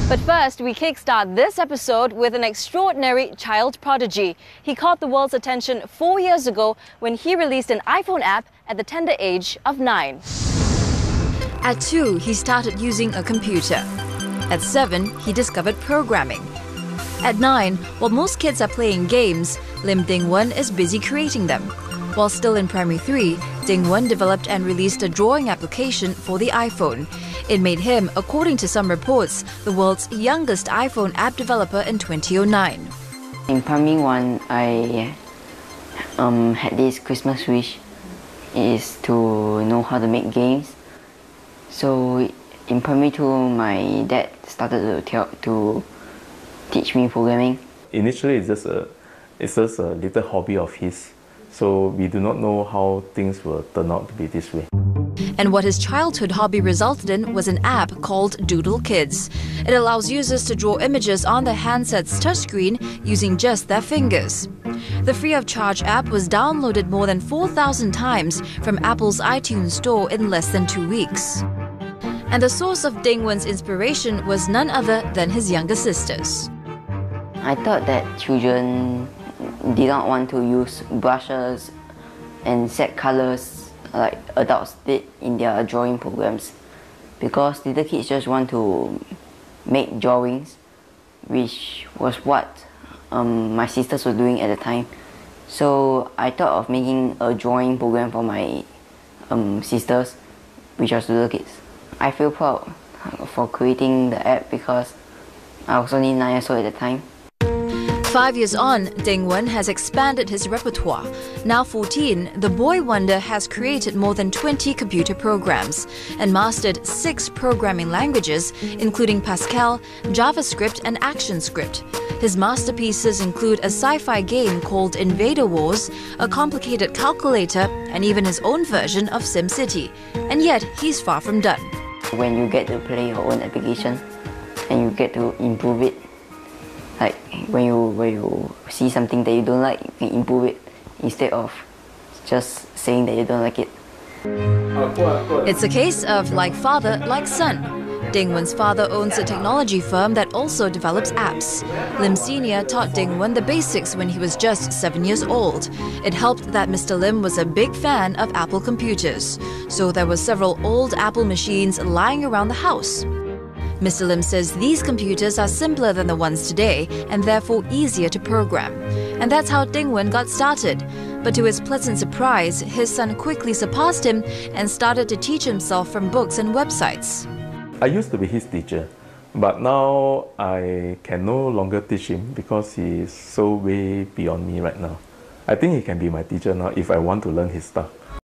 But first, we kickstart this episode with an extraordinary child prodigy. He caught the world's attention 4 years ago when he released an iPhone app at the tender age of 9. At 2, he started using a computer. At 7, he discovered programming. At 9, while most kids are playing games, Lim Ding Wen is busy creating them. While still in primary 3, Ding Wen developed and released a drawing application for the iPhone. It made him, according to some reports, the world's youngest iPhone app developer in 2009. In primary 1, I had this Christmas wish is to know how to make games. So in primary 2, my dad started to teach me programming. Initially, it's just a little hobby of his. So we do not know how things will turn out to be this way. And what his childhood hobby resulted in was an app called Doodle Kids. It allows users to draw images on their handset's touchscreen using just their fingers. The free-of-charge app was downloaded more than 4,000 times from Apple's iTunes store in less than 2 weeks. And the source of Ding Wen's inspiration was none other than his younger sisters. I thought that children did not want to use brushes and set colors like adults did in their drawing programs, because little kids just want to make drawings, which was what my sisters were doing at the time. So I thought of making a drawing program for my sisters, which was little kids. I feel proud for creating the app because I was only 9 years old at the time. 5 years on, Ding Wen has expanded his repertoire. Now 14, the boy wonder has created more than 20 computer programs and mastered 6 programming languages, including Pascal, JavaScript and ActionScript. His masterpieces include a sci-fi game called Invader Wars, a complicated calculator, and even his own version of SimCity. And yet, he's far from done. When you get to play your own application and you get to improve it, like when you see something that you don't like, you can improve it instead of just saying that you don't like it. It's a case of like father, like son. Ding Wen's father owns a technology firm that also develops apps. Lim Sr. taught Ding Wen the basics when he was just 7 years old. It helped that Mr. Lim was a big fan of Apple computers, so there were several old Apple machines lying around the house. Mr. Lim says these computers are simpler than the ones today and therefore easier to program. And that's how Ding Wen got started. But to his pleasant surprise, his son quickly surpassed him and started to teach himself from books and websites. I used to be his teacher, but now I can no longer teach him because he is so way beyond me right now. I think he can be my teacher now if I want to learn his stuff.